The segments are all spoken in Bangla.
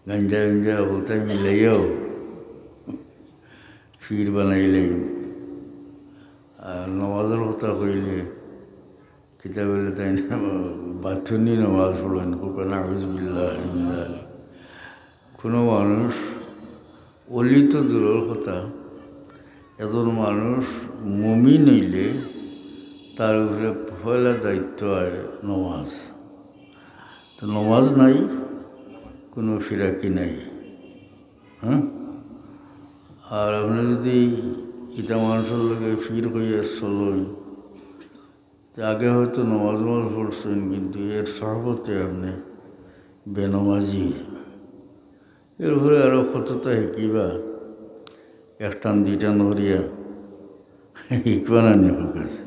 গাঞ্জা গাঞ্জা অবস্থায় মিলাইয়াও ফির বানাইলেন। আর নমাজের কথা কইলে কিতাবের তাই না বাথরুমই নমাজ পড়েন কোকান আউযুবিল্লাহ। কোনো মানুষ অলি তো দূরের কথা, এজন মানুষ মুমিন হইলে তার উপরে পয়লা দায়িত্ব হয় নমাজ। তো নমাজ নাই, কোনো ফিরাকি নাই। হ্যাঁ, আর আপনি যদি ইটা মানুষের লোকে ফির কইয়া চলেন, আগে হয়তো নমাজ পড়ছেন, কিন্তু এর সহবতে আপনি বেনমাজি হয়ে যাবে। এরপরে আরও কতটা শিকিবা, একটান দুইটান করিয়া শিখবা না নিখোক আছে।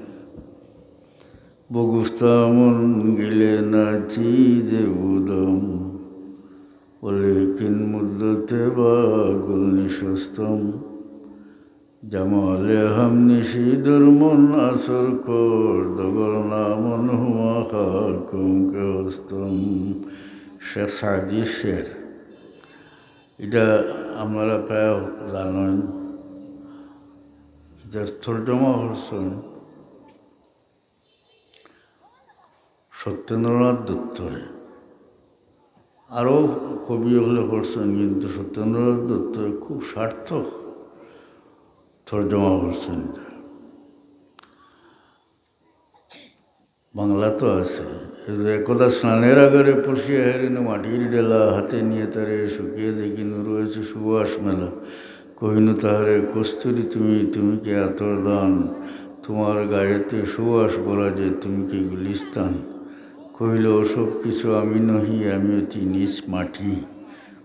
বগুস্তামন গেলে না চিজে বুদম ওলেকিন মুদ্দতে বা গুল নিঃস্তম জামালে হাম নিশিদুর মন আসর কর দগর না মন হুমা খাকুম কে হস্তম। শেখ সাদির শের, এটা আপনারা প্রায় জানেন। এটার তর্জমা করছেন সত্যেন্দ্রনাথ দত্ত। আরও কবি হলে করছেন, কিন্তু সত্যেন্দ্রনাথ দত্ত খুব সার্থক তর্জমা করছেন। বাংলা তো আছে। একদা স্নানের আগরে পড়শিয়া হেরেন মাটির ডেলা হাতে নিয়ে তারে শুকিয়ে দেখিনু রয়েছে সুবাস মেলা। কহিনু তাহারে কস্তুরি তুমি, তুমি কি আতর দান, তোমার গায়েতে সুবাস বলা যে তুমি কি গুলিস্তান। কহিল ওসব কিছু আমি নহি, আমি অতি নিচ মাটি,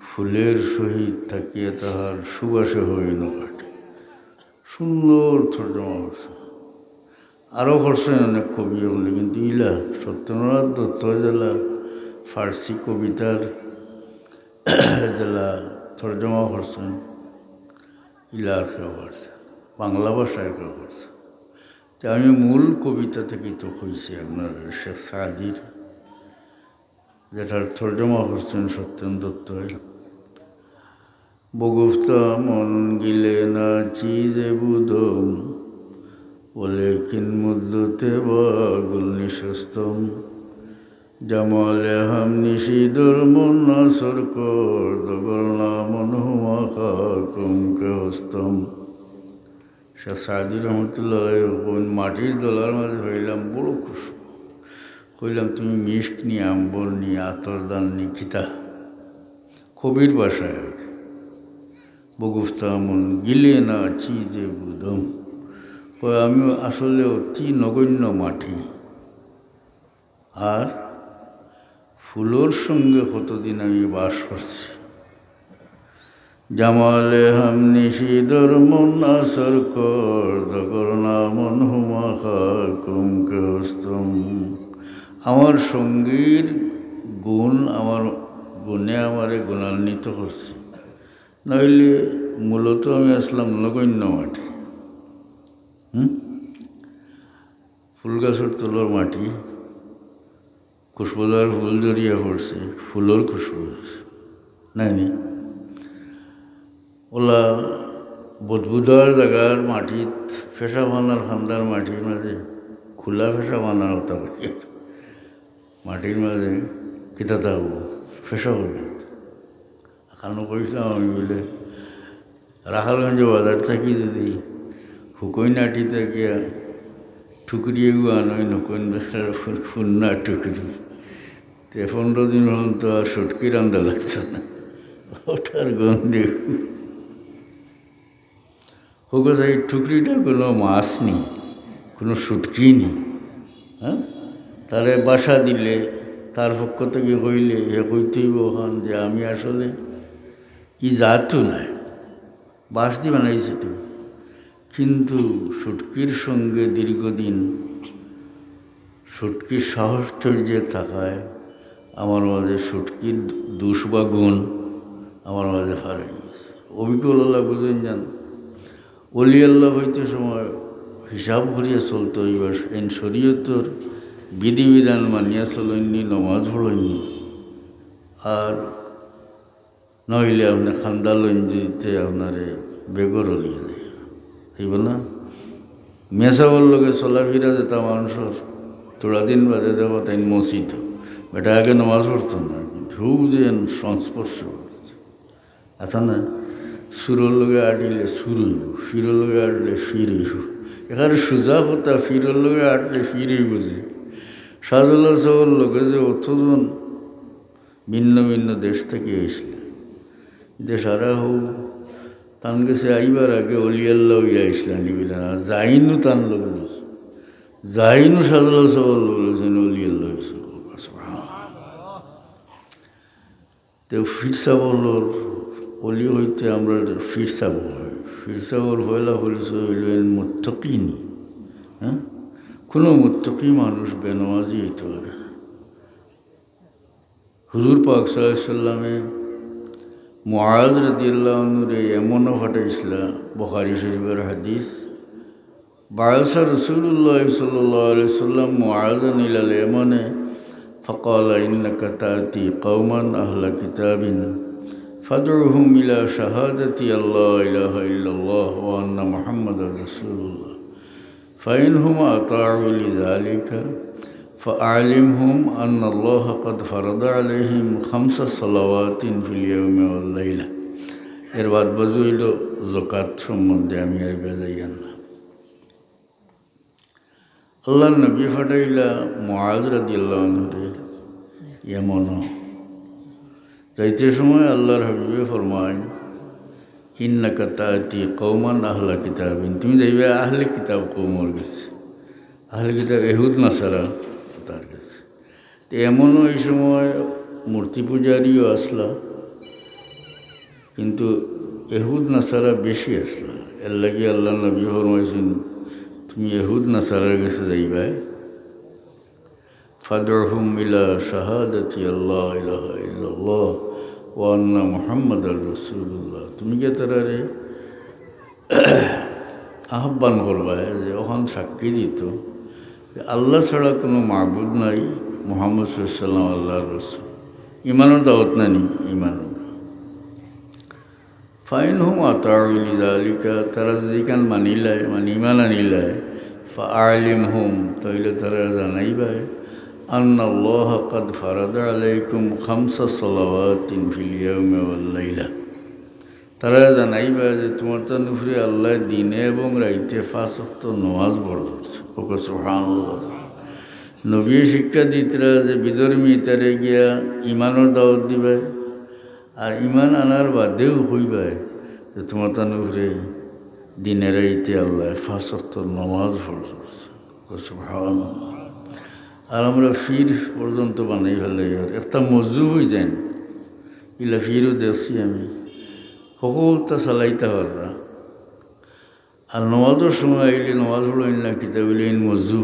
ফুলের সহিত থাকিয়া তাহার সুবাসে হইন কাটে। সুন্দর তর্জমা করছে। আরও করছেন অনেক কবি হলে, কিন্তু ইলা সত্যেন্দ্রনাথ দত্ত জেলা ফার্সি কবিতার জেলা তর্জমা করছেন, ইলার কেউ করছেন, বাংলা ভাষায় কেউ করছেন। তো আমি মূল কবিতা থেকে তো কইছি আপনার শেখ সাদির, যেটার তর্জমা করছেন সত্যেন্দ্র দত্ত। বগুফতা মন গিলে না চিজে বুদম ওলেকিন মুদ্দতে বা গুল নিঃস্তম জামালে হাম নিশিদুর মন আসর কর দগর না মন হুমা খাকুম কে হস্তম। শেখ সাদি রহমতুল্লাহ মাটির দোলার মাঝে হইলাম বড় খুশি। কইলাম তুমি মিষ্টি নি, আম্বর নি, আতর দান নি, খিতা কবির বাসায়। বগুফতা মন গিলে না চিজে বুদম, আমি আসলে অতি নগণ্য মাটি, আর ফুলোর সঙ্গে কতদিন আমি বাস করছি। জামালে হাম নিশিদর মন আসর কর দগর না মন হুমা খাকুম কে হস্তম। আমার সঙ্গীর গুণ, আমার গুণে আমারে গুণান্বিত করছে, নইলে মূলত আমি আসলাম নগণ্য মাটি। ফুল গাছের তলার মাটি, খুশবুদার ফুল জড়িয়ে পড়ছে, ফুলের খুশবু নাই নি। ওলা বদবুদার জায়গার মাটিত ফেসা বানার খান্দার মাটির মাঝে খোলা ফেসা বানার হতা করি, মাটির মাঝে কিতা থাকবো ফেসা করি। এখানে কইছিলাম আমি বলে রাখালগঞ্জ বাজার থাকি যদি হুকইনাটি থেকে ঠুকরিয়ে আনই নকইন বেসার ফুন্না টুকরি, 15 দিন হন তো আর সটকি রান্দা লাগছে না, ওটার গন্ধে হোক। এই টুকরিটা কোনো মাছ নেই, কোনো সুটকি নেই। হ্যাঁ, তারে বাসা দিলে তার পক্ষ থেকে কইলে এ কইতেইব ওখান যে আমি আসলে ই জাতও নাই, বাস দিয়ে বানাইছি তুমি। কিন্তু সুটকির সঙ্গে দীর্ঘদিন সুটকির সাহচর্যে থাকায় আমার মাঝে সুটকির দোষ বা গুণ আমার মাঝে ফারে গেছে। অবিকল আল্লাহ বুঝেন যান, অলি আল্লাহ হইতে সময় হিসাব করিয়া চলতে হইবার, এন শরীয়তর বিধিবিধান মানিয়া চলেননি, নমাজ পড়েননি, আর নইলে আপনি খান্দা লঞ্জিতে আপনারে বেগর হলিয়ে দেয় এইব না মেসাবর লোকে চলাফিরা যেতা মানুষের তোড়া দিন বাদে দেবো তাই মসজিদ এটা আগে নামাজ পড়তো না কিন্তু যে সংস্পর্শ আচ্ছা না সুরর লোকে আটিলে সুরইব ফিরর লোকে আটলে ফিরইব এখানে সোজা কথা ফিরর লোকে আটলে ফিরই বুঝে সাজলা সবর লোকে যে অতজন ভিন্ন ভিন্ন দেশ থেকে এসলে যে সারা হোক তান গেছে আইবার আগে অলিয়াল্লাহ ইয়া ইসলাম নিবিলা যাইনু তান লোক যাইনু সাজলা সবর লোক অলিয়াল্লাহ তো ফিরসাবলোর অলি হইতে আমরা ফিরসাবল হয় ফিরসাবল হইলা হলিস হইলেন মুত্তাকিনি হ্যাঁ কোনো মুত্তাকি মানুষ বেনামাজি হইতে পারে হুজুর পাক সাল্লাল্লাহু আলাইহি সাল্লামে মুআজ রাদিয়াল্লাহু আনহুরে এমনও ফাটাইছিলা বুখারী শরীফের হাদিস বা'আসা রাসূলুল্লাহ সাল্লাল্লাহু আলাইহি ওয়াসাল্লাম মুআযান ইলাল ইয়ামানে فقال إنك تأتي قوما أهل كتاب فادعهم إلى شهادة الله إله إلا الله وأن محمدا رسول الله فإنهم أطاعوا لذلك فأعلمهم أن الله قد فرض عليهم 5 صلوات في اليوم والليلة এর বাদ বাজু হইল যাকাত সম্বন্ধে আমি আর বেজাইয়ান না আল্লাহ নবী ফাটাইলা মুআজ রাদিয়াল্লাহু আনহুরে ইয়ামন যাইতে সময় আল্লাহর হাবিবে ফরমায় ইন্নাকা তাআতি কওমান আহলা কিতাবিন তুমি যাইবে আহলে কিতাব কওমর কাছে আহলে কিতাব ইহুদ নাসারা তার কাছে তো এমনও এই সময় মূর্তি পূজারিও আসলা কিন্তু ইহুদ নাসারা বেশি আসলা এর লাগি আল্লাহ নবী ফরমাইছেন তুমি ইহুদ নাসারার কাছে যাইবা ফাদউহুম ইলা শাহাদাতি আল্লাহ ইলাহা ইল্লাল্লাহ ওয়া আন্না মুহাম্মাদার রাসূলুল্লাহ তুমি কে তারারে আহ্বান করবা যে ওখান সাক্ষী দিত যে আল্লাহ ছাড়া কোনো মাবুদ নাই মুহাম্মদ সাল্লাল্লাহু আলাইহি ওয়াসাল্লাম আল্লাহর রাসূল ইমানের দাওয়াত নানি ইমান ফাইনহুম আতাউ লিযালিকা তারা যদি কান মানিলায় মানে ইমান আনিলায় ফাআলিমহুম তাইলে তারা জানাইবা আন্নাল্লাহ ক্বাদ ফারাদা আলাইকুম 5 সালাওয়াতিন ফিল ইয়াউমি ওয়াল লাইলা তারা জানাইবা যে তোমার তো নুফরে আল্লাহ দিনে এবং রাইতে 5 ওয়াক্ত নামাজ পড়ছে ওকে সুবহানাল্লাহ নবী শিক্ষা দিতরা যে বিধর্মী তারে গিয়া ইমানের দাওয়াত দিবে আর ইমান আনার বাদেও হইবা যে তোমার তানুরে দিনে রাইতে আল্লাহ 5 ওয়াক্ত নামাজ পড়ছে সুবহানাল্লাহ আর আমরা ফির পর্যন্ত বানাই ফেলে আর একটা মজু হয়ে যান ইলা ফিরও দেখছি আমি সকলটা চালাইতে পাররা আর নামাজের সময় আইলে নামাজ পড়লেন না কিতাব বললেন মজু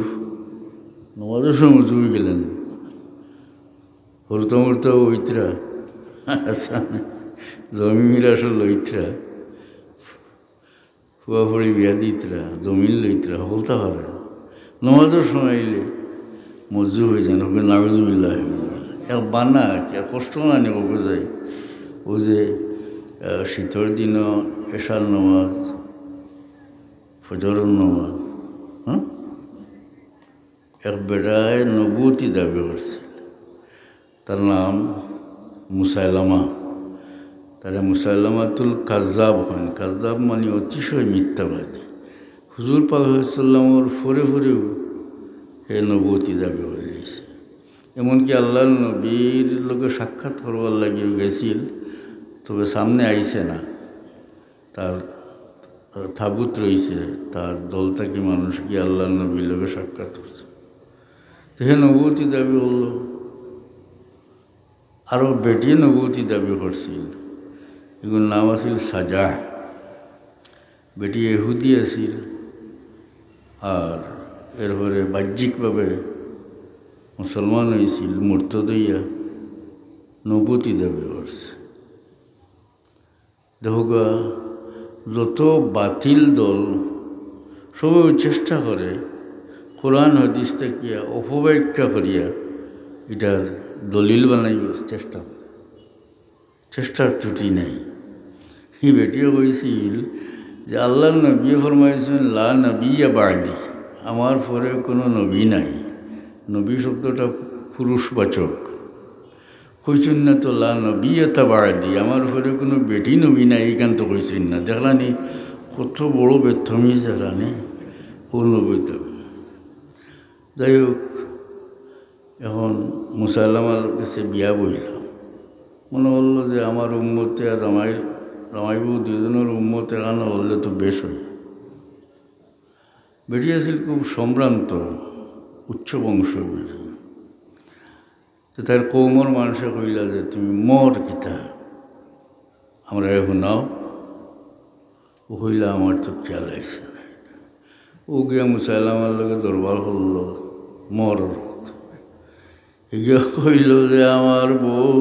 নামাজের সময় মজু হয়ে গেলেন হরতা মরতা ওইতরা আচ্ছা জমির আসল লইতরা ফুয়াফড়ি বিয়া দিতরা জমিন লইতরা হলতা পারে নামাজের সময় আইলে মজু হয়ে যান ওকে নাউজুবিল্লাহ এক বানা এক কষ্ট না নিয়ে ওকে যায় ও যে শীতের দিনও এশার নামাজ ফজরের নামাজ হ্যাঁ এক বেটায় নবুতি দাবি করছিল তার নাম মুসাইলামা তারা মুসাইলামাতুল কাজ্জাব হন কাজ্জাব মানে অতিশয় মিথ্যাবাদী হুজুর পাক সাল্লাল্লাহু ফরে ফরেও হে নবুতি দাবি করে দিয়েছে এমনকি আল্লাহর নবীর লোকে সাক্ষাৎ করবার লাগিয়ে গেছিল তবে সামনে আইছে না তার তাবুত রয়েছে তার দল থেকে মানুষ গিয়ে আল্লাহর নবীর লোকে সাক্ষাৎ করছে তো হে নবুতি দাবি হল আরও বেটি নবুতি দাবি করছিল এগুলোর নাম আছিল সাজা বেটি ইহুদি আছিল আর এরপরে বাহ্যিকভাবে মুসলমান হয়েছিল মুরতাদিয়া নবুতি দাবি করছে দেখোগা যত বাতিল দল সবাই চেষ্টা করে কোরআন হাদিস থেকে অপব্যাখ্যা করিয়া এটার দলিল বানাইবার চেষ্টা করে চেষ্টার ত্রুটি নেই। এই বেটিও কইছিল যে আল্লাহর নবী ফরমাইছেন লা নবিয়্যা বা'দি, আমার পরে কোনো নবী নাই। নবী শব্দটা পুরুষবাচক। কইছেন না তো লা নবিয়্যা বা'দি, আমার পরে কোনো বেটি নবী নাই, এইখান তো কইছেন না। দেখলানি কত বড় বেথমি দেখলানি ও নবী। যাই হোক, এখন মুসাইলামার কাছে বিয়া বইলাম। মনে হলো যে আমার উম্মতে আর জামাইবু দুজনের উম্মতে এখানে হলে তো বেশ হয়। বেটি আছিল খুব সম্ভ্রান্ত, উচ্চ বংশ বেটি। তো তার কৌমর মানুষে কইলা যে তুমি মর কিতা আমরা শুনাও। ও কইলা আমার তো খেয়াল আইসে না। ও গিয়া মুসাইলামার লগে দরবার করলো মরর কথা। এগিয়ে কইল যে আমার বউ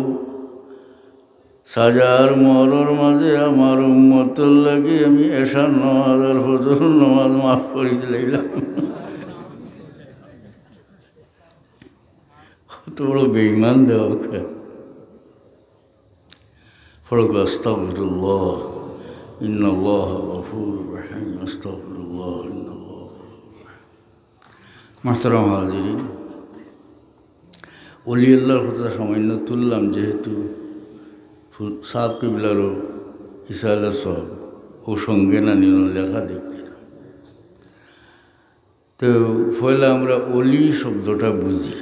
সাজার মরর মাঝে আমার উম্মতর লাগে আমি এশার নামাজ আর ফজর নামাজ মাফ করে দিলাম। কত বড় বেঈমান দেওয়া। ফরক আস্তাগফিরুল্লাহ ইন্নাল্লাহ গফুরুর রহিম, আস্তাগফিরুল্লাহ ইন্নাল্লাহ। মাহতারাম হাজিরিন, ওলি আল্লাহর কথা সামান্য তুললাম, যেহেতু সাদ কিবলারও ঈসা আলাইহিস সালাম ও সঙ্গে না নিন লেখা দেখি। তো ফলে আমরা অলি শব্দটা বুঝি।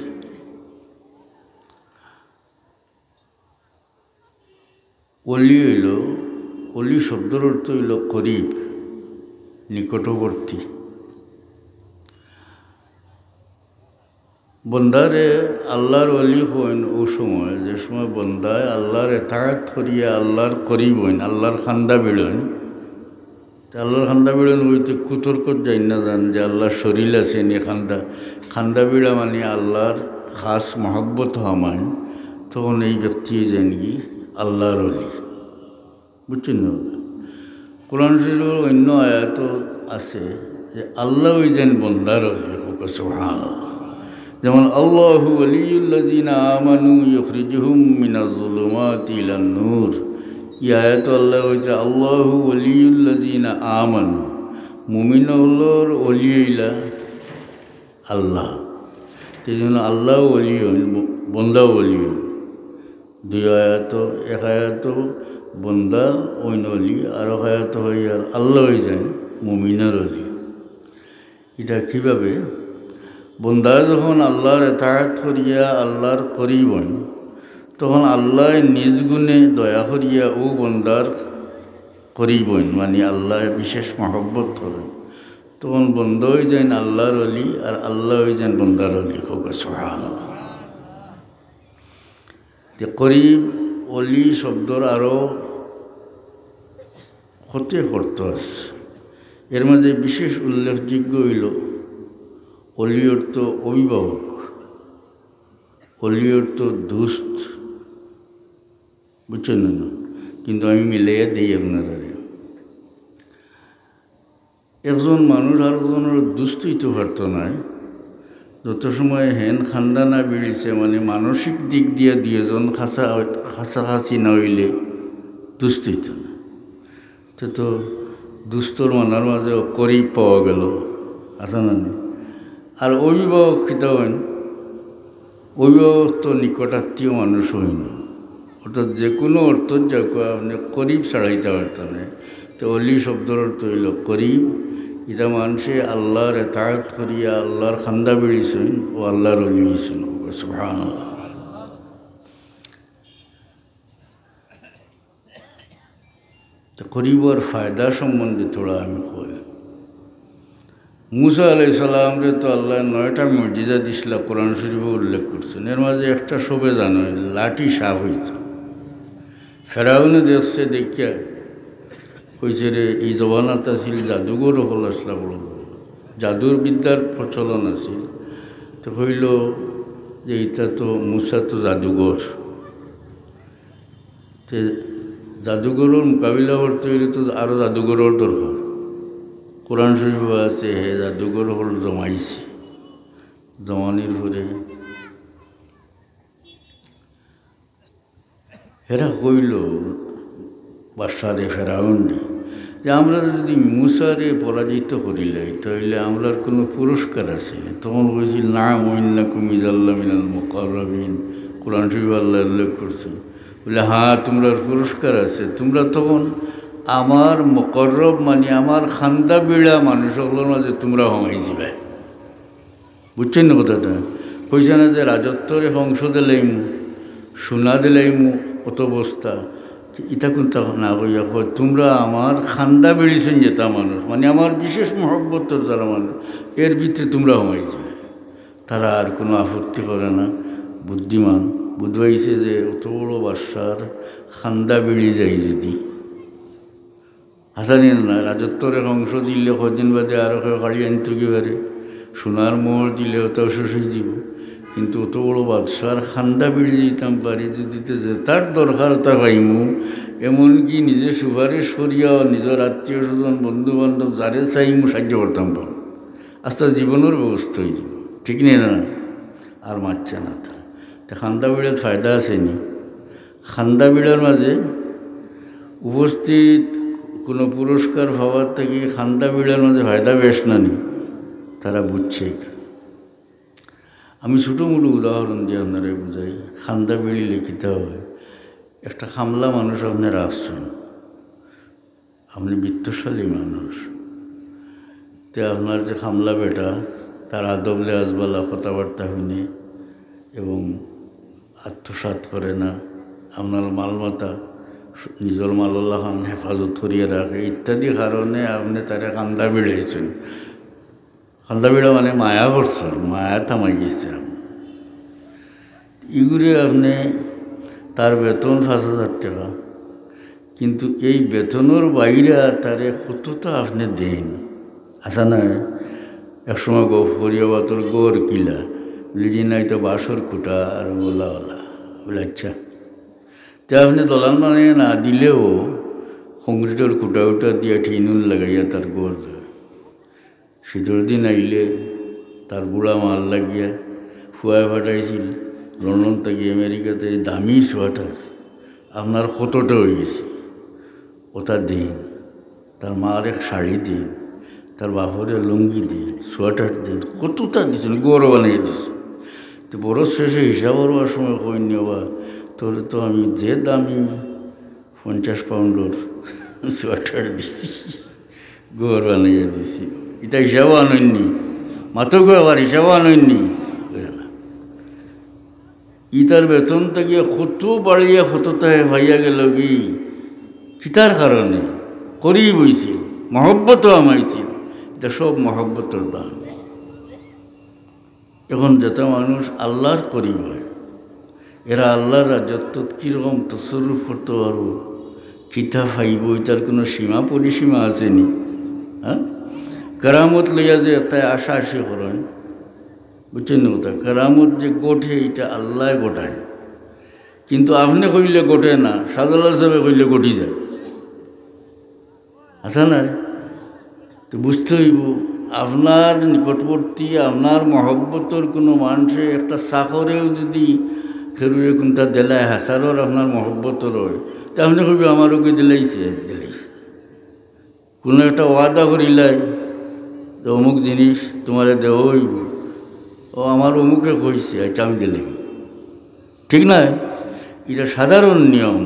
অলি শব্দের অর্থ হইল করিব, নিকটবর্তী। বন্দারে আল্লাহর অলি হইন ও সময়, যে সময় বন্দায় আল্লাহর এতায়াত করিয়া আল্লাহর করিব হইন, আল্লাহর খান্দা বিড়েন। আল্লাহর খান্দা বিড়েন বইতে কুতর্কত যাই না জান যে আল্লাহর শরীর আছে নি খান্দা বিড়া মানে আল্লাহর খাস মহব্বত হওয়া, তখন এই ব্যক্তি যেন কি আল্লাহর অলি। বুঝছেন না? কোরআন শরীফের অন্য আয়াত আছে যে আল্লাহ ওই যেন বন্দার অলি। সুবহানাল্লাহ। যেমন আল্লাহু ওয়ালিয়ুল্লাযিনা আমানু ইউখরিজুহুম মিনাজ যুলুমাতি ইলান নূর। এই আয়াত আল্লাহ হইছে আল্লাহু ওয়ালিয়ুল্লাযিনা আমানু, মুমিন হলোর অলি হইলা আল্লাহ। সেই জন্য আল্লাহ অলি হইন, বন্দা অলি হইন। দুই আয়াত, এক আয়াত বন্দা ওইন অলি, আর এক আয়াত হইয়ার আল্লাহ হয়ে যায় মুমিনের অলি। এটা কীভাবে? বন্দা যখন আল্লাহর এতায়াত করিয়া আল্লাহর করিবন, তখন আল্লাহ নিজ গুণে দয়া করিয়া ও বন্দার করিবন, মানে আল্লাহ বিশেষ মহব্বত করেন। তখন বন্ধ হয়ে যান আল্লাহর অলি, আর আল্লাহ হয়ে যান বন্দার অলি। সুবহানাল্লাহ। করিব অলি শব্দর আরও ক্ষতি করতে আছে। এর মাঝে বিশেষ উল্লেখযোগ্য হইল অলি অর্থ অভিভাবক, অলি অর্থ দুস্থ। বুঝছেন না? কিন্তু আমি মিলাইয়া দিই আপনারা। একজন মানুষ আরেকজনের দুস্থ হইতে পারত না যত সময় হেন খান্দা না বেড়েছে, মানে মানসিক দিক দিয়ে দুজন খাঁচাখাঁচি না হইলে দুস্থ হইত না। তো দুস্থর মানার মাঝে করি পাওয়া গেল, আছে না? আর অভিভাবক খিতা হইন, অভিভাবক তো নিকটাত্মীয় মানুষ হইন, অর্থাৎ যে কোনো অর্থ যা আপনি করিব ছাড়াইতে পারতেন না। তো অলি শব্দের অর্থ হইল করিব। এটা মানুষে আল্লাহর এতায়াত করিয়া আল্লাহর খান্দা বেড়িয়েছেন ও আল্লাহর অলি হয়েছেন। সুবহানাল্লাহ। তো করিবর ফায়দা সম্বন্ধে থোড়া আমি কই। মুসা আলাইহিস সালামরে তো আল্লাহ 9টা মুজিজা দিছিল, কোরআন শরীফে উল্লেখ করছেন। এর মাঝে একটা সবে জানো, লাঠি সাফ হইত। ফেরাউনে দেখছে, দেখিয়া কইছে রে এই জবানাত আছিল জাদুঘর হল আসলা, বড় জাদুর বিদ্যার প্রচলন আছিল। তো কইল যে এটা তো মুসা তো জাদুঘর, তে জাদুঘরের মোকাবিলা করতে হইলে তো আরও জাদুঘরের দরকার। কোরআন শরীফ আছে হে জাদুঘর হল জমাইছে, জমানির পরে এরা কইল বাদশারে ফেরাউন্ডে যে আমরা যদি মুসারে পরাজিত করিলাই তাহলে আমরার কোনো পুরস্কার আছে না। তখন কইছিল না মইন্নাকুম ইজাল্লা মিনাল মুকাররাবিন, কোরআন শরীফ আল্লাহ উল্লেখ করছে। বলে হ্যাঁ তোমরা পুরস্কার আছে, তোমরা তখন আমার মুকাররব মানে আমার খান্দা বিড়া মানুষগুলোর মাঝে তোমরা হমাই যাবে। বুঝছেন না কথাটা? কইছে না যে রাজত্বরে অংশ দিলাইমু, সোনা দিলাইমু, অত বস্তা, ইটা কোনটা না কইয়া কয় তোমরা আমার খান্দা বেড়িছেন যেটা মানুষ মানে আমার বিশেষ মহব্বতর যারা মানুষ, এর ভিতরে তোমরা হমাই যাবে। তারা আর কোনো আপত্তি করে না। বুদ্ধিমান বুঝবাইছে যে অত বড় বাদশার খান্দা বেড়ে যায় যদি হাসানি না, রাজত্বরে অংশ দিলে কদিন বাদে আরও কেউ গাড়ি আনতে পারে, সোনার মোহর দিলে ওটাও শেষ হয়ে যাব। কিন্তু অত বড় বাদশার খান্দা বেড়ে যেতাম পারি যদি যে তার দরকার তা পাইমু, এমনকি নিজে সুপারিশ করিয়াও নিজের আত্মীয় স্বজন বন্ধু বান্ধব যারে চাইমু সাহায্য করতাম পাম। আস্তে জীবনের ব্যবস্থা হয়ে যাব। ঠিক নেই না? আর মারছে না তারা। তা খান্দা বিড়ার ফায়দা আসেনি। খান্দা বিড়ার মাঝে উপস্থিত কোনো পুরস্কার পাওয়ার থেকে খান্দা বিড়ার মাঝে ফায়দা বেশ না নি, তারা বুঝছে। আমি ছোটো মোটো উদাহরণ দিয়ে আপনারা বুঝাই। খান্দা বিড়ি লিখিতে হয় একটা খামলা মানুষ আপনারা আসছেন, আপনি বিত্তশালী মানুষ, তে আপনার যে খামলা বেটা তার আদবলে আজবালা কথাবার্তা হইনে এবং আত্মসাৎ করে না, আপনার মালমাতা নিজের মাল্লাহ খান হেফাজত করিয়ে রাখে ইত্যাদি কারণে আপনি তারা খান্দা বিড়াইছেন। খান্দা বিড়া মানে মায়া করছেন, মায়া থামাই গেছে আপনি। এগুলো আপনি তার বেতন 5,000 টাকা, কিন্তু এই বেতনের বাইরে তারে কতটা আপনি দেন আসা না। একসময় গফরিয়া বা তোর গোর কিলা বলি যে নাই তো বাসর কুটা আর ওলা বলে আচ্ছা, তো আপনি দলান মানে না দিলেও কংক্রিটের কুটা উটা দিয়ে ঠিনুন লাগাইয়া তার গোর শীতের দিন আইলে তার বুড়া মাল লাগিয়া ফুয়ায় ফাটাইছিল লন্ডন থেকে আমেরিকাতে দামি সোয়েটার আপনার কতটা হয়ে গেছে, ওটা দিন। তার মার এক শাড়ি দিন, তার বাপরে লুঙ্গি দিন, সোয়েটার দিন, কতটা দিচ্ছেন, গৌর বানিয়ে দিচ্ছে। তো বড় শেষে হিসাব হওয়ার সময় কই নেওয়া তোরে তো আমি যে দামি 50 পাউন্ডের সোয়েটার দিচ্ছি, গৌর বানিয়ে দিছি, এটা হিসাবও আনয়নি, মাত্র আবার হিসাবও আনয়নি। ইতার বেতন থেকে কত বাড়িয়া কতটায় ভাইয়া গেল কি কিতার কারণে করি বইছিল, মহব্বতও আমাইছিল। এটা সব মহব্বতের দাম। এখন যেটা মানুষ আল্লাহর করিব হয়, এরা আল্লাহর রাজত্ব কীরকম তসরুফ করতে পারবো, কিতা ফাইব, এটার কোনো সীমা পরিসীমা আসেনি। হ্যাঁ, কেরামত লইয়া যে একটা আশা আসে করেন, বুঝছেন না কথা? কেরামত যে গোঠে এটা আল্লাহ গোটায়, কিন্তু আপনি কইলে গোটে না, সাদুল্লাহ সাহেব কইলে গঠি যায়। আচ্ছা না? তো বুঝতে হইব আপনার নিকটবর্তী আপনার মহব্বতর কোনো মানুষে একটা চাকরেও যদি খেরুরে কোনটা দিলায় হাসারর আপনার মহব্বতর হয়, তা আপনি কইব আমার ওকে দিলাইছে। কোনো একটা ওয়াদা করিলাই যে অমুক জিনিস তোমার দেওয়া হইব, ও আমার অমুকে কইছে এটা আমি দিলাম, ঠিক না? এটা সাধারণ নিয়ম।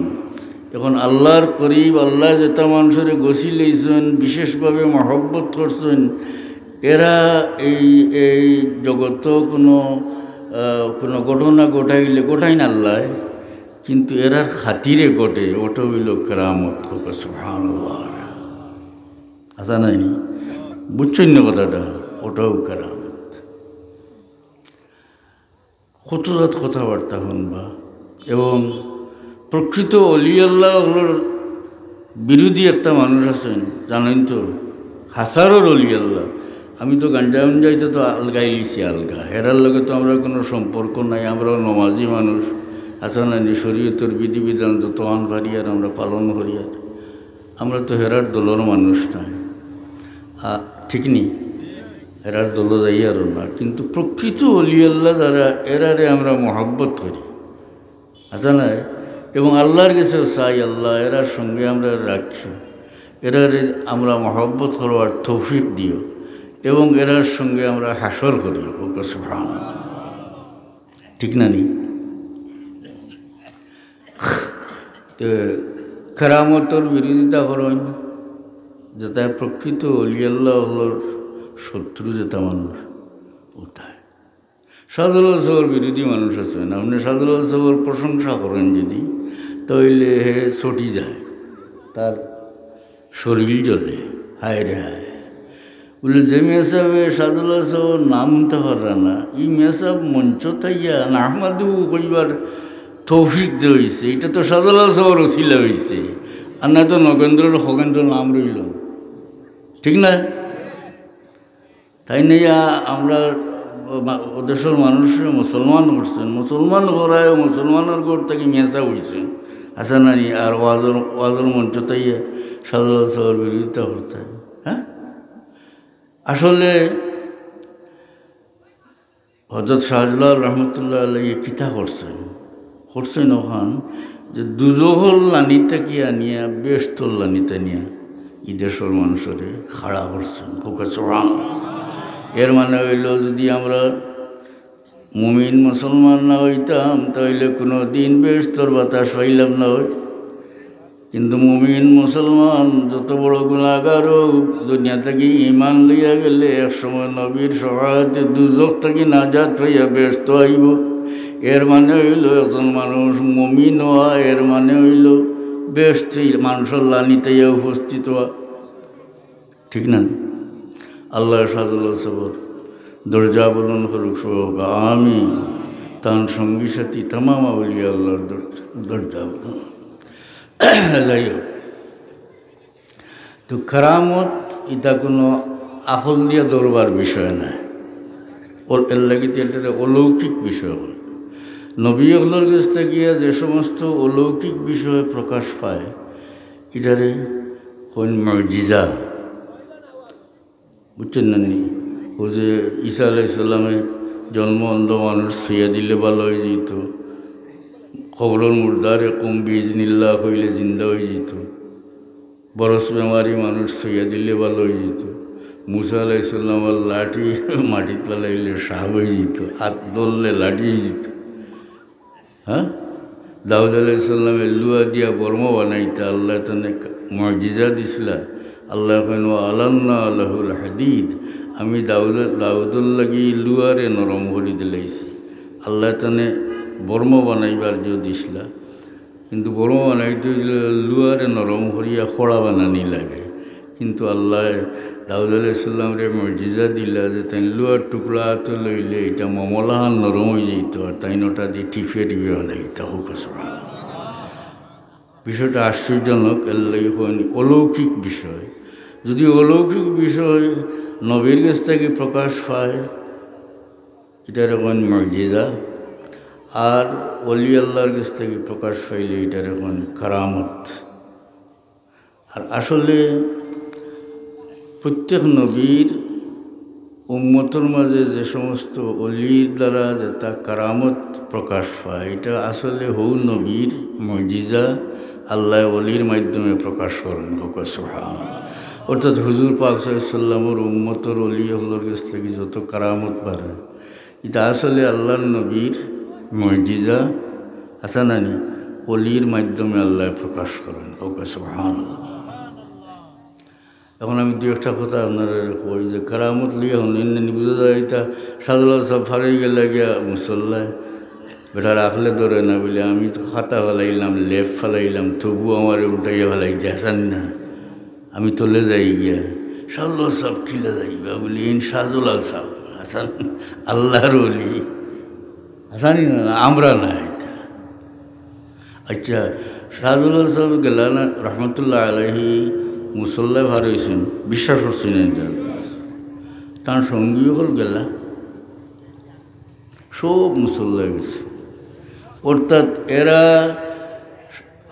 এখন আল্লাহর করিব, আল্লাহ যেটা মানুষের গছি লইছেন, বিশেষভাবে মহব্বত করছেন, এরা এই জগত কোনো ঘটনা গোটাই না আল্লাহ, কিন্তু এরার খাতিরে ঘটে, ওটা হইল কেরামত। সুবহানাল্লাহ, আচ্ছা নাই? বুঝছেন না কথাটা? ওটাও কেরামত। কত জাত কথাবার্তা শুনবা। এবং প্রকৃত অলি আল্লাহর বিরোধী একটা মানুষ আছেন, জানেন তো, হাসারোর অলি আল্লাহ। আমি তো গাঞ্জা উঞ্জাইতে তো আলগাই লিছি, আলগা হেরার লগে তো আমরা কোনো সম্পর্ক নাই। আমরাও নমাজি মানুষ, আসা নাই? শরীয়তের বিধিবিধান যত আন পারি আর আমরা পালন করি, আর আমরা তো হেরার দলের মানুষ নাই, ঠিক নি? এরার দল যাই আরও না। কিন্তু প্রকৃত অলি আল্লাহ যারা, এরারে আমরা মহব্বত করি, আচ্ছা না? এবং আল্লাহর কাছেও চাই, আল্লাহ এরার সঙ্গে আমরা রাখি, এরার আমরা মহব্বত করবার তৌফিক দিও এবং এরার সঙ্গে আমরা হাসর করিও। সুবহানাল্লাহ, ঠিক না নি? তো কেরামতর বিরোধিতা করেন যেটা প্রকৃত অলি আল্লাহর শত্রু, যেটা মানুষ ওটাই সাদুল সবর বিরোধী মানুষ আছে না। আপনি সাদুল সবর প্রশংসা করেন যদি, তাহলে হে ছটি যায়, তার শরীর জ্বলে, হায় রে হায়। বলে যে মেসাবে সাদুল সবর নাম শুনতে পারা না, এই মেসাব মঞ্চ তাইয়া না আহমাদু কইবার তৌফিক যে হয়েছে, এটা তো সাদুল সবর ওসিলা হয়েছে, আর না তো নগেন্দ্রর খগেন্দ্র নাম রইল, ঠিক না? তাই নিয়ে আমরা দেশের মানুষের মুসলমান করছেন, মুসলমান করায় মুসলমানের ঘর থেকে মেসা হয়েছেন আসা নানি, আর ওয়াজর মঞ্চ তাইয়া সাদুল সবর বিরোধিতা করতে। হ্যাঁ, আসলে হযরত শাহজালাল রহমতুল্লাহ আলাইহি কিতা করছেন ওখান যে দুজহর লানিতে কি আনিয়া বেশতর লানিতে নিয়া ই দেশের মানুষের খাড়া করছেন। এর মানে হইল, যদি আমরা মুমিন মুসলমান না হইতাম তাহলে কোনো দিন বেশতর বাতাস পাইলাম না হয়। কিন্তু মুমিন মুসলমান যত বড় গুনাহগার হোক, দুনিয়া থেকে ঈমান লইয়া গেলে একসময় নবীর সহায়তে দুজখ থেকে নাজাত হইয়া বেশত আইব। এর মানে হইল একজন মানুষ মুমিন হওয়া, এর মানে হইল বেশত মানুষের লানিতে উপস্থিত হওয়া, ঠিক না? আল্লাহ সাদুল সবর দরজা বলুন করুক সব আমি, তার সঙ্গী সাথী তামাম আউলিয়া আল্লাহর দরজা বলুন। যাই হোক, তো কেরামত এটা কোনো আহল দিয়া দৌড়বার বিষয় নয়, এর লাগে এটা অলৌকিক বিষয়। নবী আল্লাহর কাছ থেকে যে সমস্ত অলৌকিক বিষয় প্রকাশ পায়, এটারে কোন মুজিজা, বুঝছেন না নি? ও যে ঈসা আলাইহিস সালামে জন্ম অন্ধ মানুষ ছুঁয়া দিলে ভালো হয়ে যেত, খবরের মুর্দারে কম বিজনিল্লাহ হইলে জিন্দা হয়ে যেত, বরস বেমারি মানুষ ছুঁয়া দিলে ভালো হয়ে যেত, মুসা আলাইহিস সালামের লাঠি মাটিত পালাইলে সাপ হয়ে যেত, হাত ধরলে লাঠি হয়ে যেত। হ্যাঁ, দাউদ আলাইহিস সালামের লুয়া দিয়া বর্ম বানাইতে আল্লাহ তানে মুজিজা দিছিলা। আল্লাহ কেন আলান্না আল্লাহুল হাদিদ, আমি দাউদুল লাগি লুয়ারে নরম করে দিলাইছি। আল্লাহ তানে বর্ম বানাইবার যে দিছিলা, কিন্তু বর্ম বানাইতে লুয়ারে নরম করিয়া খড়া বানানি লাগে। কিন্তু আল্লাহ দাউদ আলাইহিস সালামরে মুজিজা দিলা যে তাই লুয়ার টুকরা তো লইলে এটা মমলাহান নরম হয়ে যেত, আর তাই নটা দিয়ে টিফিয়ে টিফিয়ে বানাইতা হোক। বিষয়টা আশ্চর্যজনক, এর লাগে অলৌকিক বিষয়। যদি অলৌকিক বিষয় নবীর কাছ থেকে প্রকাশ পায়, এটার এখন মুজিজা, আর ওলি আল্লাহর কাছ থেকে প্রকাশ পাইলে এটার এখন কারামত। আর আসলে প্রত্যেক নবীর উম্মতের মাঝে যে সমস্ত অলির দ্বারা যেটা কারামত প্রকাশ পায়, এটা আসলে হৌ নবীর মুজিজা, আল্লাহ অলির মাধ্যমে প্রকাশ করেন। সুবহানাল্লাহ। অর্থাৎ হুজুর পাক সাল্লাল্লাহু আলাইহি ওয়াসাল্লামের উম্মতের অলি আল্লাহর কাছ থেকে যত কারামত বাড়ে, এটা আসলে আল্লাহর নবীর মুজিজা হাসানানি অলির মাধ্যমে আল্লাহ প্রকাশ করেন। সুবহানাল্লাহ। এখন আমি দু একটা কথা আপনারা কই যে কারামত লিয়া হন বুঝা যায়, এটা সাদুল্লাহ সব ফারাই গেলে গিয়া মুসল্লায় বেটা রাখলে ধরে না বলে, আমি তো খাতা ফেলাইলাম, লেপ ফেলাইলাম, তবু আমার উল্টাইয়া ফেলাই দিয়ে হাসান না, আমি তোলে যাই গিয়া সাদুল্লাহ সব খিলে যাইবা বলি, ইন সাদুল্লাহ সাহ হাসান আল্লাহর অলি, হাসানি না, আমরা না এটা। আচ্ছা, সাদুল্লাহ সাহেব গেলা না রহমতুল্লাহ আলাইহি মুসল্লায় ভার হয়েছেন, বিশ্বাস করছেন, তার সঙ্গী হল গেলা সব মুসল্লায় গেছে। অর্থাৎ এরা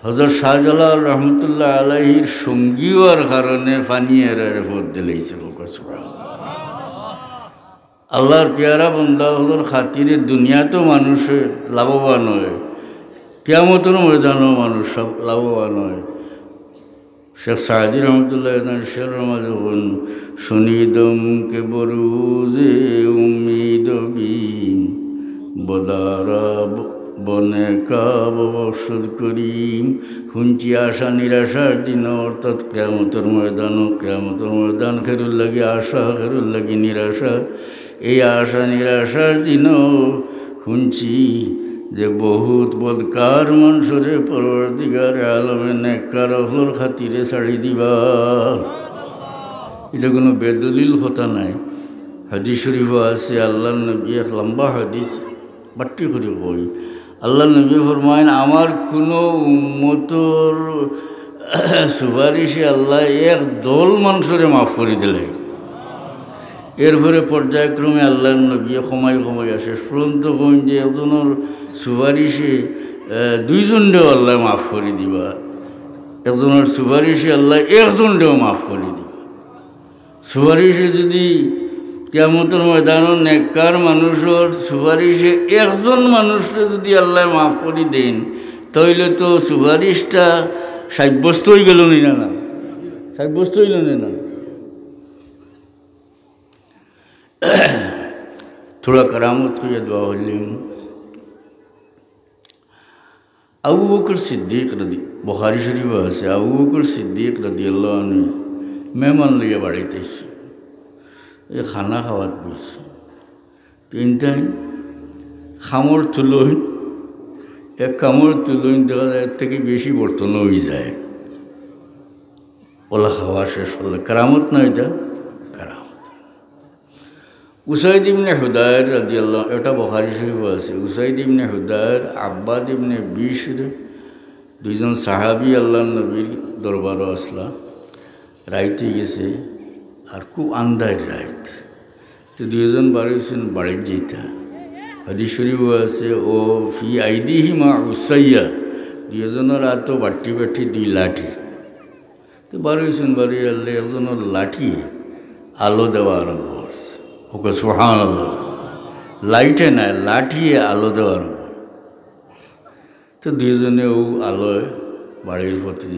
হযরত শাহজালাল রহমতুল্লাহ আলাইহির সঙ্গী হওয়ার কারণে ফানি এরা রেফত দিলাইছে। আল্লাহর পেয়ারা বন্দা হলোর খাতিরে দুনিয়াতেও মানুষে লাভবান হয়, কিয়ামতের ময়দানও মানুষ সব লাভবান হয়। শেখ সাদি রহমতুল্লাহ শের যখন শনিদম কে বরুজে উম্মিদ বিন বদারা বনে কাব বসদ করিম হুঞ্চি আশা নিরাশার দিন, অর্থাৎ কিয়ামতের ময়দান খেরুর লাগে আশা, খেরুর লাগে নিরাশা। এই আশা নিরাশার দিনও শুনছি যে বহুত বদকার মানুষরে পরবর্তীকার আলমে নেককার হলোর খাতিরে ছাড়ি দিবা। এটা কোনো বেদলিল কথা নাই, হাদিস শরীফও আছে। আল্লাহ নবী এক লম্বা হাদিস বাট্টি করে কই, আল্লাহ নবী ফরমায়েন আমার কোনো উম্মতর সুপারিশে আল্লাহ এক দল মানুষরে মাফ করে দিলে। এরপরে পর্যায়ক্রমে আল্লাহ নবী সময় আসে পর্যন্ত কইন যে একজনের সুপারিশে দুইজনটাও আল্লাহ মাফ করে দিবা, একজনের সুপারিশে আল্লাহ একজনটাও মাফ করে দিবা। সুপারিশে যদি কিয়ামতের ময়দানের নেককার মানুষের সুপারিশে একজন মানুষকে যদি আল্লাহ মাফ করে দেন, তাইলে তো সুপারিশটা সাব্যস্ত হয়ে গেল না, সাব্যস্ত হইল না। थोड़ा करामत को यह दुआ हल्लिम। আবু বকর সিদ্দিক রদি বুখারী শরীফ আছে, আবু বকর সিদ্দিক রাদিয়াল্লাহু আনহু মেহমান লিয়ে বাড়িতে এসে এই খানা খাওয়াত বসে। তিনটাই খামর তুলইন, এক কামড় তুলইন দেখা যায় এর থেকে বেশি বর্তন হয়ে যায়। ওলা খাওয়া শেষ হলে কারামত না, এটা কারামত। উসাইদ ইবনে হুদায়র রাদিয়াল্লাহু, এটা বুখারী শরীফ আছে। উসাইদ ইবনে হুদায়র, আব্বাদ ইবনে বিশর, দুইজন সাহাবী আল্লাহর নবীর দরবারও আসলা। রাইতে গেছে আর খুব আন্দাজ রাইত, তো দুইজন বাড়িয়েছেন বাড়ির যেটা হাদিস শরীফ আছে। ও ফি আইদিহিমা উসাইয়া, দুইজনের হাতও বাটি দুই লাঠি। তো বাড়িয়েছেন বাড়ি আল্লাহ একজনের লাঠি আলো দেওয়া আরম্ভ করছে। ওকে সুবহানাল্লাহ, লাইটে নাই লাঠিয়ে আলো দেওয়া আরম্ভ। তো দুইজনেও আলোয় বাড়ির প্রতি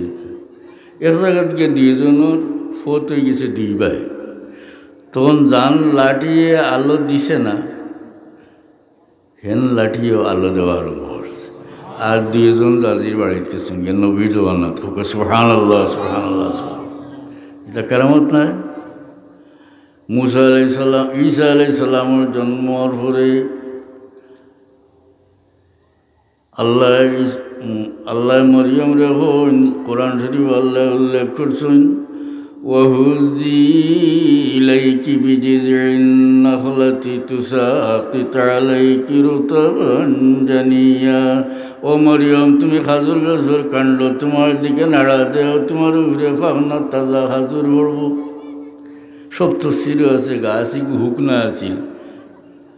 এক জায়গাত গিয়ে দুইজনের ফত হয়ে গেছে দুই ভাই। তখন যান লাঠিয়ে আলো দিছে না, হেন লাঠিয়েও আলো দেওয়া আরম্ভ করছে। আর দুইজন দাদির বাড়িতে সঙ্গে নবীর জবানাত ওকে সুবহানাল্লাহ সুবহানাল্লাহ। এটা কেরামত নাই? মুসা আলাইহিস সালাম, ঈসা আলাইহিস সালামের জন্মের পরে আল্লাহ মরিয়ম রে হইন কোরআন শরীফ আল্লাহ উল্লেখ করছেন, ওয়াহুজি ইলাইকি বিজিজিন নাখলাতি তুসাকিত আলাইকি রুতাবান জানিয়া। ও মরিয়ম, তুমি খাজুর গাছের কাণ্ড তোমার দিকে নাড়া দেও, তোমার উপরে পাখনা তাজা খাজুর পড়ব। সব তো ছিল আছে, গাছ হুক না আছিল,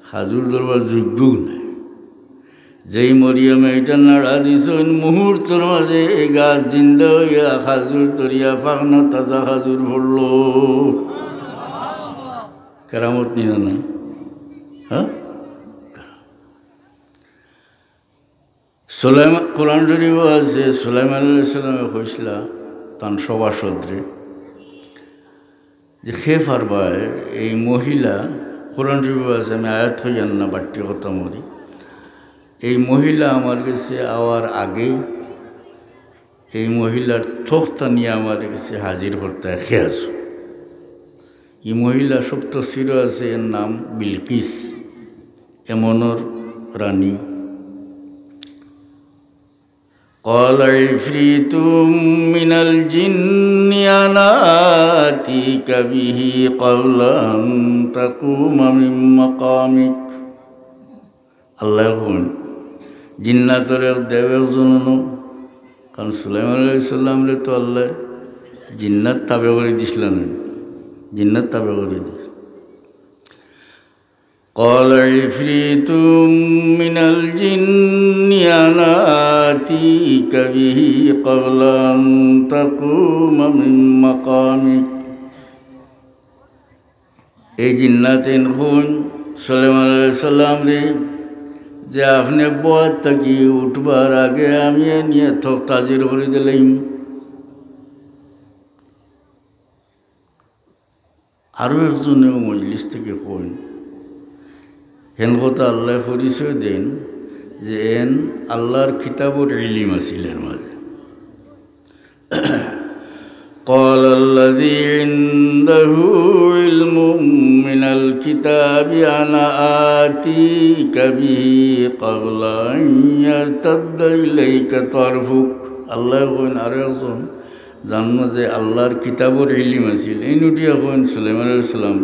খাজুর ধরবার যোগ্য নাই। যেই মরিয়মে এটা নাড়া দিছ মুহূর্তের মাঝে এই গাছ জিন্দা হইয়া খাজুর তরিয়া পাখনা তাজা খাজুর পড়ল। কেরামত নিও না? হ্যাঁ, সুলাইমান, কোরআন শরীফ আছে, সুলাইমান আলাইহিস সালামে কইসলা তান সভাসদরে যে খে পারবায় এই মহিলা, কোরআন শরীফ আছে, আমি আয়াত হইয়ান না বাট্টি কথা মরি, এই মহিলা আমার কাছে আওয়ার আগেই এই মহিলার থোকটা নিয়ে আমার কাছে হাজির করতে খেয়ে আসো। এই মহিলা সপ্ত শির আছে, এর নাম বিলকিস, এমনর রানী। قال عفريت من الجن أنا آتيك به قبل أن تقوم من مقامك। আল্লাহ হন জিন্নাতর দেবের জন্য, কারণ সুলাইমান আলাইহিস সালামরে তো আল্লাহ জিন্নাত তাবে করে দিছিলেন, জিন্নাত তাবে করে দিস। قال عفريت من الجن أنا آتيك به قبل أن تقوم من مقامك। এই জিন্নাতেন খুন সুলাইমান আলাইহিস সালাম রে যে আপনি বয়াত থাকি উঠবার আগে আমি নিয়ে থক তাজির করে দিলাম। আরও একজনেও মজলিস থেকে কইন হেন কথা আল্লাহ পরিচয় দেন যে এন আল্লাহর কিতাবর ইলিম আছিল এর মাঝে। قال الذي عنده علم من الكتاب أنا آتيك به قبل أن يرتد إليك طرفك। আল্লাহ কইন আরও একজন জানো যে আল্লাহর কিতাবর ইলিম আছিল এই নুটিয়া কইন সুলাইমান আলাইহিস সালাম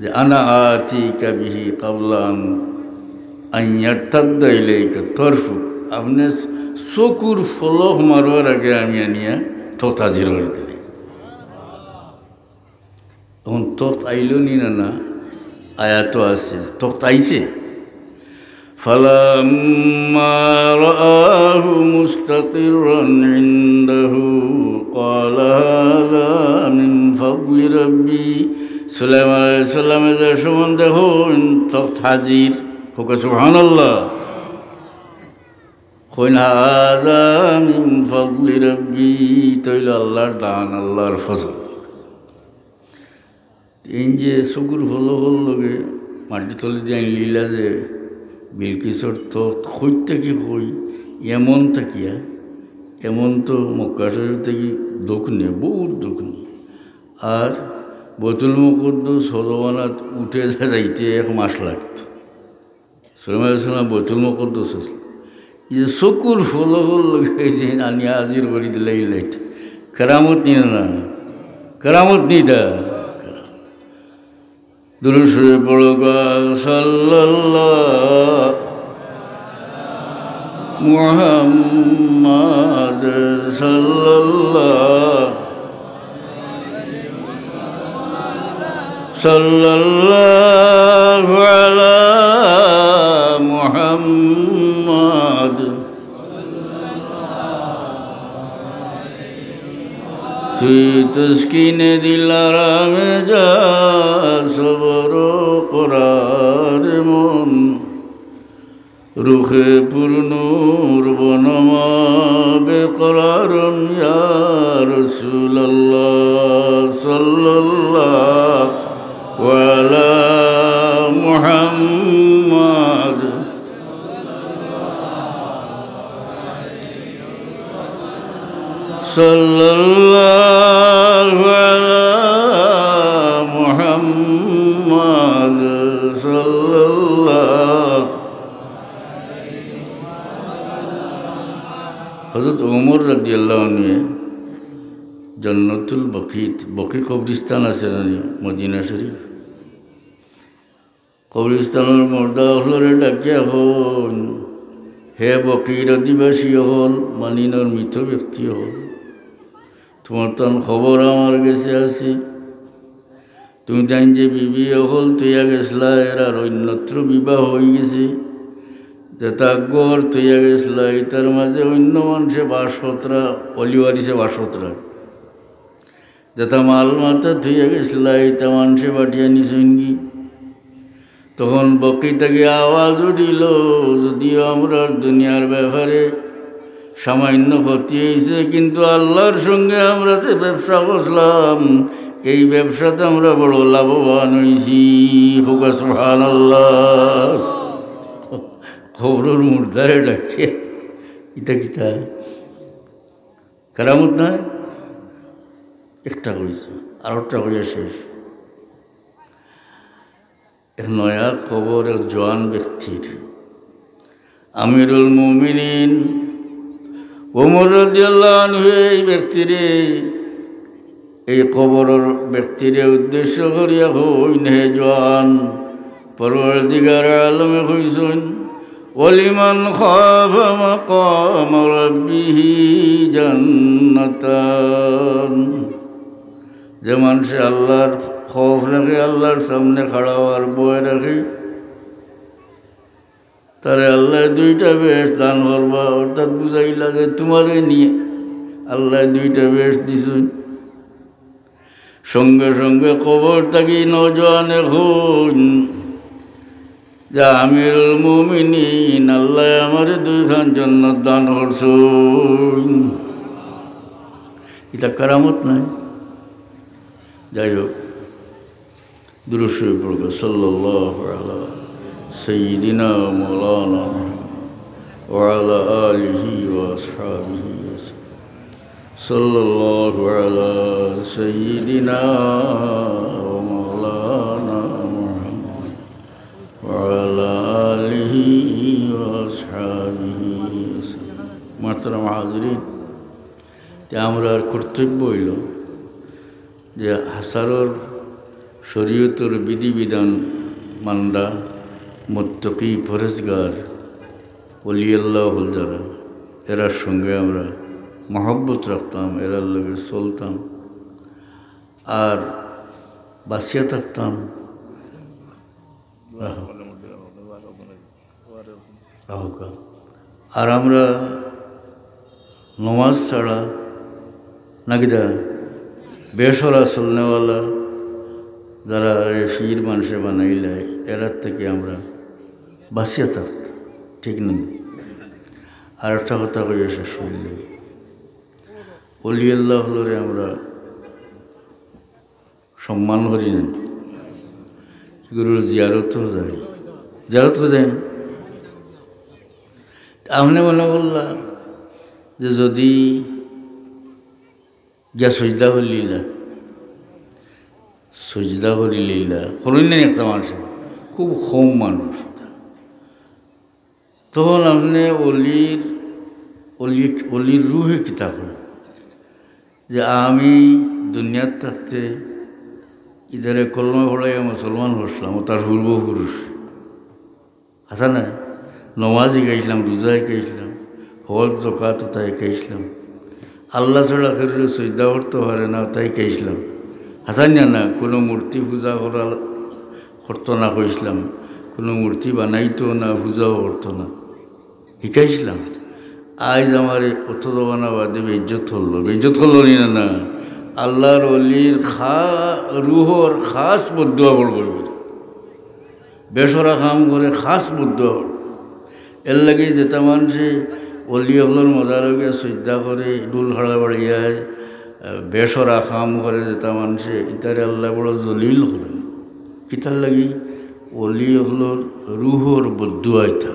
যে আনা আতিকা বিহি ক্বাবলা আন ইয়ারতাদ্দা ইলাইকা তরফুক, আপনি চকুর ফলক মারবার আগে আমি আনিয়া তখ্ত হাজির করে দিলি। এখন তখ্ত আইল নি না আয়াত আছে, তখ্ত আইছে। فلما رآه مستقرا عنده قال هذا من فضل ربي। সুলাইমান আলাইহিস সালামের যে সমান দেখুন তখ্ত হাজির, হোক সুবহানাল্লাহ। কইন হাযা মিন ফাদলি রাব্বি, তৈল আল্লাহর দান, আল্লাহর ফজল। এই যে চকুর হলো লগে মাটি তলে দিয়ে লীলা যে বিলকিসর তখ্ত হইতে কি হই এমন থাকিয়া, এমন তো মক্কা শরীফ থেকে দক্ষিণে বহুত দক্ষিণে। আর বৈতুল মুকদ্দস হজবানাত উঠে যাইতে 1 মাস লাগত। সুলাইমান আলাইহিস সালাম বৈতুল মুকদ্দস আছে, এই যে চকুর ফলকর লগে যে আনি হাজির করে দিলে এই লাইট কেরামত নি না, কেরামত নিটা দুরূদ শরীফ পড়ো সাল্লাল্লাহু মুহাম্মাদ সাল্লাল্লাহু আলা মুহাম্মাদ। তুই তসকিনে দিল আরামে যা সবর করার মন, রুখে পূর্ণুর বনমা বেকরারম ইয়া রাসূলুল্লাহ সাল্লাল্লাহু আলা মুহাম্মাদ। সাল্লাল্লাহু আলা মুহাম্মাদ সাল্লাল্লাহু। হযরত ওমর রাদিয়াল্লাহু আনহু জান্নাতুল বকি কবরস্থান আছে না মদিনা শরীফ, কবরস্থানের মর্দা হলরে ডাকিয়া হন, হে বকির অধিবাসী হল, মানিনার মৃত ব্যক্তি হল, তোমার তো খবর আমার কাছে আছে। তুমি জান যে বিবি হল তৈয়া গেছলা, এরা অন্যত্র বিবাহ হয়ে গেছে, যেটা গড় তৈয়া গেছলা এটার মাঝে অন্য মানুষে বাসপত্রা অলিওয়ারিছে বাসপত্রা, যেটা মাল মাথা থইয়া গেছলা এটা মানুষে বাটিয়া নিসঙ্গি। তখন বকি থেকে আওয়াজ উঠিল, যদিও আমরা দুনিয়ার ব্যাপারে সামান্য ক্ষতি হয়েছে, কিন্তু আল্লাহর সঙ্গে আমরা যে ব্যবসা করলাম এই ব্যবসাতে আমরা বড় লাভবান হয়েছি। হোকা সুবহানাল্লাহ। খবরের মুর্দারে ডাকে ইটা কিতা কেরামত নয়, একটা কইছে আরেকটা কইয়া শেষ। এক নয়া খবর এক জওয়ান ব্যক্তির, আমিরুল মুমিনিন ওমর রাদিয়াল্লাহু আনহু এই ব্যক্তিরে, এই কবরের ব্যক্তিরে উদ্দেশ্য করিয়া কইন, হে জওয়ান, পরওয়ারদিগার আলমে কইছেন ওয়ালিমান খাফা মাকাম রাব্বিহি জান্নাতান। যে মানুষ আল্লাহর খৌফ রাখে, আল্লাহর সামনে খাড়া হওয়ার ভয় রাখে, তারে আল্লাহ 2টা বেশ দান করবা। অর্থাৎ বুঝাইলা যে তোমারে নিয়ে আল্লাহ 2টা বেশ দিছুন। সঙ্গে সঙ্গে কবর থাকি নজওয়ান এখন যে আমিরুল মুমিনিন আল্লাহ আমার দুইখান জান্নাত দান করছুন। এটা কারামত নাই। যাই হোক, দুরূদ শরীফ পড়ব। সাল্লাল্লাহু আলা সাইয়্যিদিনা মাওলানা ওয়া আলা আলিহি ওয়া আসহাবিহি সাল্লাল্লাহু আলা সাইয়্যিদিনা ওয়া মাওলানা ওয়া আলা আলিহি ওয়া আসহাবিহি। মুহতারাম হাজিরিন, আমরার কর্তব্য হইল যে হাসারর শরীয়তের বিধিবিধান মানরা, মুত্তাকি পরেজগার ওলিয়াল্লাহ হল যারা, এরার সঙ্গে আমরা মহব্বত রাখতাম, এরার লগে চলতাম আর বাঁচিয়া থাকতাম। আর আমরা নমাজ ছাড়া নাকি দা বেসরা চলনেওয়ালা যারা ফির মানুষে বানাইলে এরার থেকে আমরা বাঁচিয়া থাকতাম, ঠিক নেই। আর একটা কথা কই শেষ হইলে, ওলিয়াল্লাহ হলরে আমরা সম্মান করি না, এগুলোর জিয়ারতও যাই, জিয়ারতও যাই না। আপনি মনে করলাম যে যদি গিয়া সজদা করিলা, সজদা করিলা করেন না একটা মানুষ, খুব কম মানুষ, তখন আপনি অলির রুহে কিতাব হয় যে আমি দুনিয়ার থাকতে ইধারে কলমা পড়াইয়া মুসলমান হসলাম, ও তার পূর্বপুরুষ আসা না, নমাজি গাইছিলাম, রোজায় গাইছিলাম, হজ জকাত তাই গাইছিলাম, আল্লাহ ছাড়া ফেরলে সজদা করতে পারে না তাই গাইছিলাম, হাসান না, কোনো মূর্তি পূজা করতো না কইছিলাম, কোনো মূর্তি বানাইতো না, পূজাও করতো না, শিখাইছিলাম। আজ আমার অত জমানা বাদে বেজ্জত করলো না, আল্লাহর অলির রুহর খাস বদুয়া করব, বেসরা কাম করে খাস বদুয়া করব। এর লাগে যেটা মানুষে অলি হলোর মজার হয়ে শ্রদ্ধা করে ডুল হাড়া বাড়িয়ায় বেসরা কাম করে যেটা মানুষে ইতারে আল্লাহ বড় জলিল করেন, কিতার লাগি অলি হলোর রুহর বদুয়া ইতা